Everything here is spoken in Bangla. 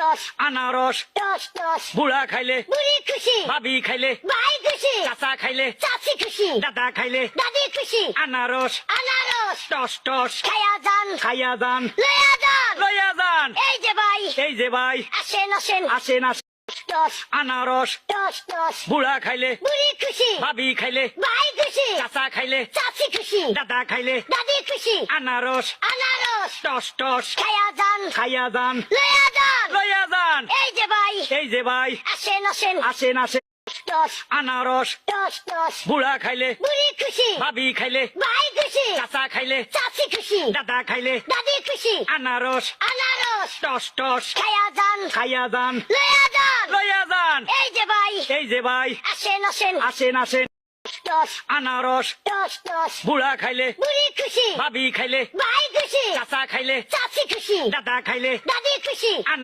টস আনারস টস টস বুড়া খাইলে বুড়ি খুশি ভাবি খাইলে ভাই খুশি চাচা খাইলে চাচি খুশি দাদা খাইলে দাদি খুশি আনারস আনারস টস টস খায়া যান খাইয়া যান লয়া যান লইয়া যান এই যে ভাই এই যে ভাই আসেন আসেন আসেন আসেন টস আনারস টস টস বুড়া খাইলে বুড়ি খুশি ভাবি খাইলে ভাই খুশি চাচা খাইলে চাচি খুশি দাদা খাইলে দাদি খুশি আনারস আনারস টস টস খায়া যান খাইয়া যান লয়া যান লইয়া যান এই যে ভাই এই যে ভাই আসেন আসেন আসেন আসেন টস আনারস টস টস বুড়া খাইলে বুড়ি খুশি ভাবি খাইলে ভাই খুশি চাচা খাইলে চাচি খুশি দাদা খাইলে দাদি খুশি আনারস আনারস টস টস খায়া যান খাইয়া যান লয়া যান লইয়া যান এই যে ভাই এই যে ভাই আসেন আসেন আসেন আসেন টস আনারস টস টস বুড়া খাইলে বুড়ি খুশি ভাবি খাইলে ভাই খুশি চাচা খাইলে চাচি খুশি দাদা খাইলে দাদি খুশি